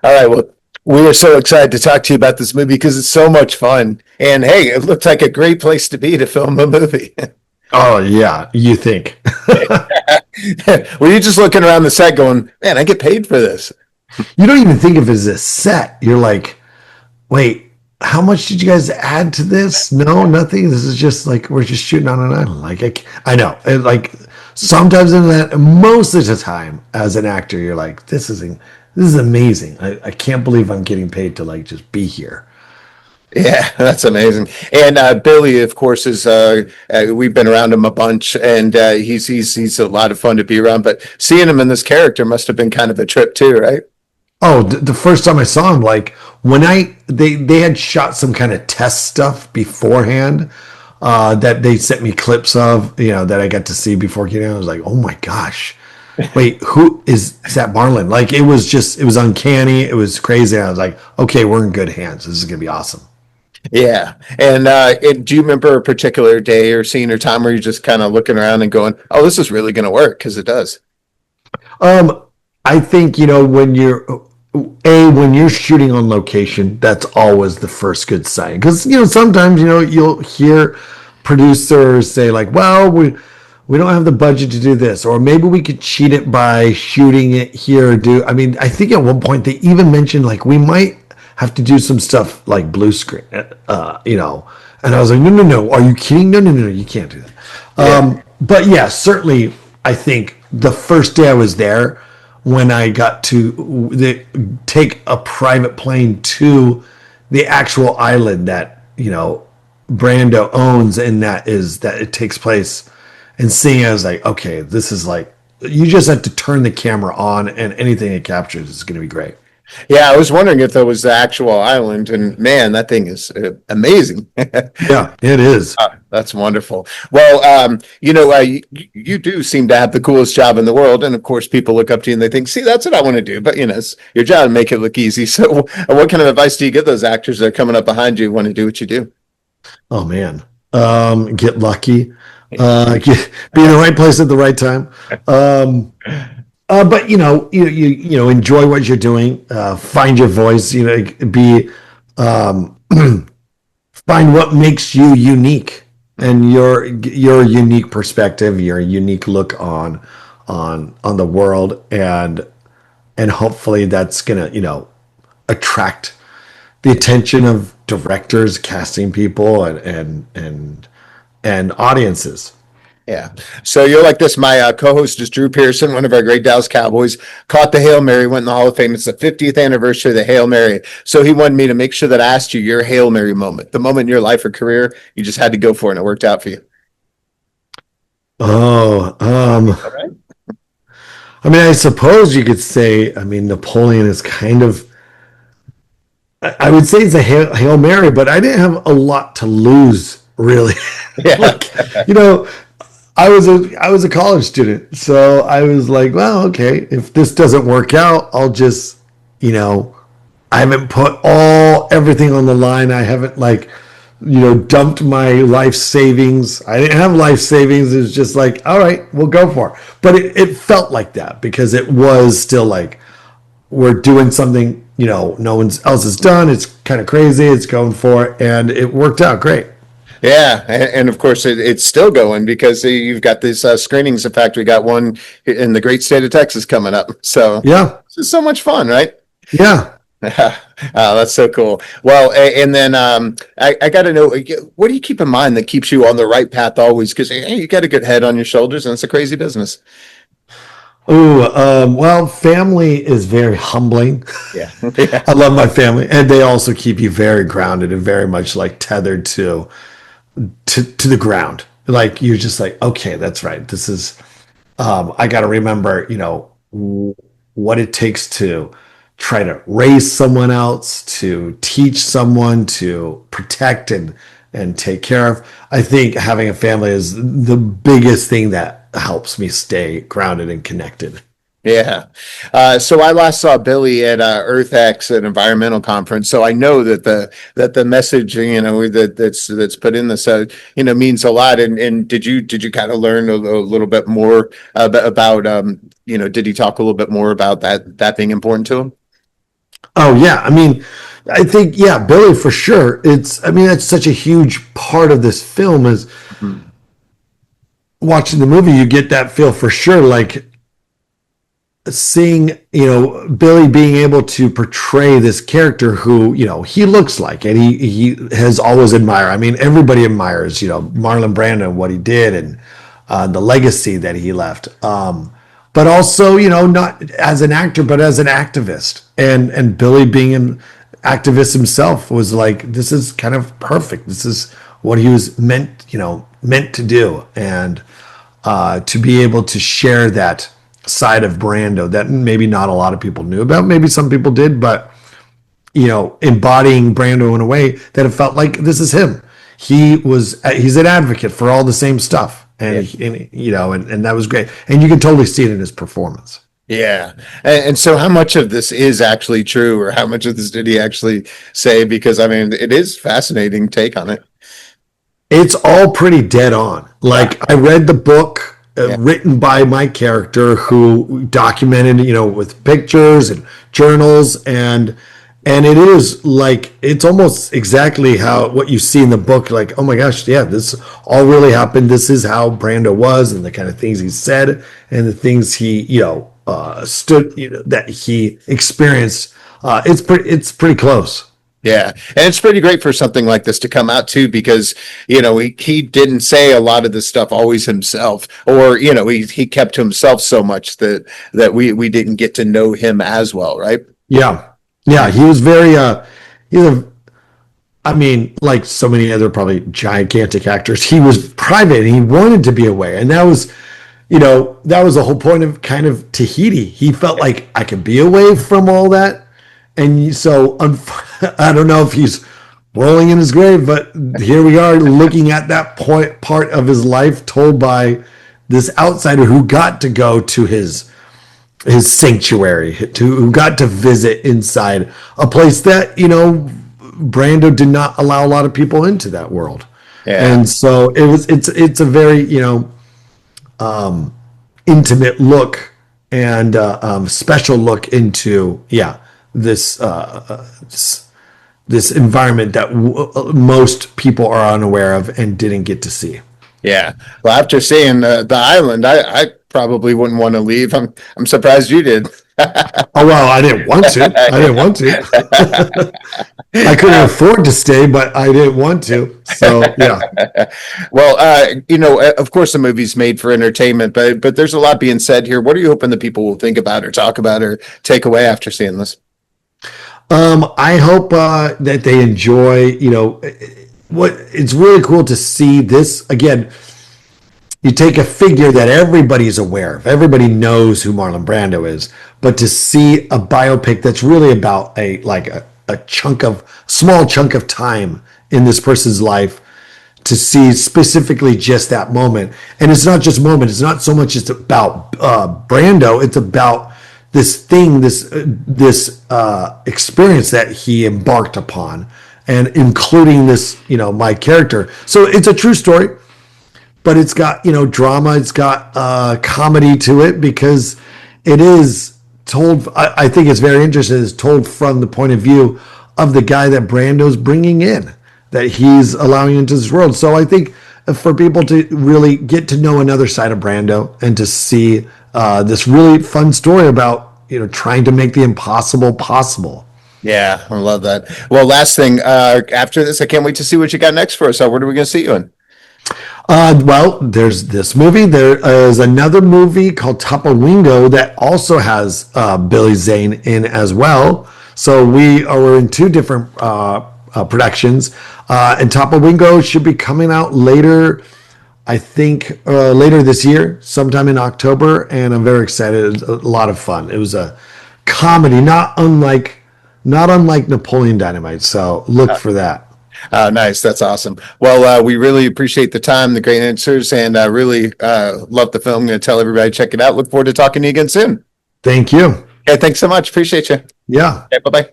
All right. Well, we are so excited to talk to you about this movie because it's so much fun. And hey, it looks like a great place to be to film a movie. Oh yeah, you think. Were you just looking around the set going, man, I get paid for this? You don't even think of it as a set. You're like, wait, how much did you guys add to this? No, nothing. This is just like we're just shooting on an island. I know. And like sometimes in that, most of the time as an actor, you're like, this is amazing. I can't believe I'm getting paid to like just be here. Yeah, that's amazing. And Billy, of course, is we've been around him a bunch, and he's a lot of fun to be around. But seeing him in this character must have been kind of a trip too, right? Oh, the first time I saw him, like when they had shot some kind of test stuff beforehand that they sent me clips of, that I got to see before getting out. I was like, oh my gosh, wait, who is that Marlon? Like it was uncanny, it was crazy. I was like, okay, we're in good hands. This is gonna be awesome. Yeah. And do you remember a particular day or scene or time where you're just kind of looking around and going, "Oh, this is really going to work," because it does. Um, I think when you're shooting on location, that's always the first good sign. Because sometimes you'll hear producers say like, "Well, we don't have the budget to do this, or maybe we could cheat it by shooting it here." I mean, I think at one point they even mentioned like we might have to do some stuff like blue screen, And I was like, no, no, no, are you kidding? No, no, no, no, you can't do that. Yeah. But yeah, certainly, I think the first day I was there, when I got to take a private plane to the actual island that Brando owns, and that it takes place, and seeing it, I was like, okay, this is like you just have to turn the camera on, and anything it captures is going to be great. Yeah, I was wondering if that was the actual island, and man, that thing is amazing. Yeah, it is. That's wonderful. Well, you do seem to have the coolest job in the world, and of course, people look up to you and they think, "See, that's what I want to do." But it's your job to make it look easy. So, what kind of advice do you give those actors that are coming up behind you who want to do what you do? Oh man, get lucky, be in the right place at the right time. But you enjoy what you're doing. Find your voice. Be um, find what makes you unique and your unique perspective, your unique look on the world, and hopefully that's gonna attract the attention of directors, casting people, and audiences. Yeah. So you're like this. My co-host is Drew Pearson, one of our great Dallas Cowboys, caught the Hail Mary, went in the Hall of Fame. It's the 50th anniversary of the Hail Mary. So he wanted me to make sure that I asked you your Hail Mary moment, the moment in your life or career you just had to go for it and it worked out for you. Oh, All right. I mean, I suppose you could say, I mean, Napoleon is kind of, I would say it's a Hail Mary, but I didn't have a lot to lose, really. Yeah. Like, you know, I was a college student, so I was like, well, okay, if this doesn't work out, I'll just, you know, I haven't put everything on the line. I haven't like, dumped my life savings. I didn't have life savings. It was just like, all right, we'll go for it. But it felt like that because it was still like we're doing something, no one else has done. It's kind of crazy. It's going for it, and it worked out great. Yeah, and of course it's still going because you've got these screenings. In fact, we got one in the great state of Texas coming up. So Yeah, it's so much fun, right? yeah. That's so cool. Well, and then I got to know, what do you keep in mind that keeps you on the right path always? Because hey, you got a good head on your shoulders, and it's a crazy business. Ooh, well, family is very humbling. Yeah, yeah, I love my family, and they also keep you very grounded and very much like tethered to the ground. Like you're just like, okay, that's right. This is I got to remember, what it takes to try to raise someone else, to teach someone, to protect and take care of. I think having a family is the biggest thing that helps me stay grounded and connected. yeah. So I last saw Billy at EarthX, an environmental conference. So I know that the message, that's put in this, means a lot. And did you kind of learn a little bit more about did he talk a little bit more about that being important to him? Oh yeah, I mean, I think yeah, Billy for sure. I mean, that's such a huge part of this film is Mhm. watching the movie. You get that feel for sure, like seeing Billy being able to portray this character who he looks like, and he has always admired. I mean, everybody admires Marlon Brando and what he did, and the legacy that he left. But also not as an actor, but as an activist, and Billy being an activist himself was like, this is kind of perfect. This is what he was meant to do, and to be able to share that side of Brando that maybe not a lot of people knew about. Maybe some people did, but embodying Brando in a way that it felt like this is him. He's an advocate for all the same stuff, and, Yeah. and that was great. And you can totally see it in his performance. Yeah. And so how much of this is actually true, or how much of this did he actually say? Because I mean, it is fascinating take on it. It's all pretty dead on. Yeah. Like I read the book Yeah. written by my character who documented, with pictures and journals, and it is like it's almost exactly how what you see in the book. Like, oh my gosh, yeah, this all really happened. This is how Brando was, and the kind of things he said, and the things he stood that he experienced. It's pretty close. Yeah. And it's pretty great for something like this to come out too, because, he didn't say a lot of this stuff always himself, or, he kept to himself so much that we didn't get to know him as well. Right. Yeah. Yeah. He was very, he's a, I mean, like so many other probably gigantic actors, he was private and he wanted to be away. And that was the whole point of kind of Tahiti. He felt like I could be away from all that. And so I don't know if he's rolling in his grave, but here we are looking at that part of his life told by this outsider who got to go to his sanctuary, who got to visit inside a place that Brando did not allow a lot of people into that world. Yeah. And so it's a very intimate look and special look into this environment that most people are unaware of and didn't get to see. Yeah. Well, after seeing the island, I probably wouldn't want to leave. I'm surprised you did. Oh well, I didn't want to. I didn't want to. I couldn't afford to stay, but I didn't want to. So yeah. Well, of course, the movie's made for entertainment, but there's a lot being said here. What are you hoping that people will think about, or talk about, or take away after seeing this? I hope that they enjoy. What it's really cool to see this again. You take a figure that everybody's aware of, everybody knows who Marlon Brando is, but to see a biopic that's really about a small chunk of time in this person's life, to see specifically just that moment. And it's not just moment. It's not so much it's about Brando. It's about this thing, this experience that he embarked upon, and including this, my character. So it's a true story, but it's got drama. It's got comedy to it, because it is told. I think it's very interesting. It's told from the point of view of the guy that Brando's bringing in, that he's allowing into this world. So I think for people to really get to know another side of Brando, and to see this really fun story about trying to make the impossible possible. Yeah, I love that. Well, last thing, after this, I can't wait to see what you got next for us. So what are we going to see you in? Well, there's this movie. There is another movie called Tapawingo that also has Billy Zane in as well. So we are in two different productions. And Tapawingo should be coming out later, I think later this year, sometime in October. And I'm very excited. It's a lot of fun. It was a comedy, not unlike Napoleon Dynamite. So look for that. Nice. That's awesome. Well, we really appreciate the time, the great answers, and really love the film. I'm going to tell everybody to check it out. Look forward to talking to you again soon. Thank you. Okay, thanks so much. Appreciate you. Yeah. Okay, bye-bye.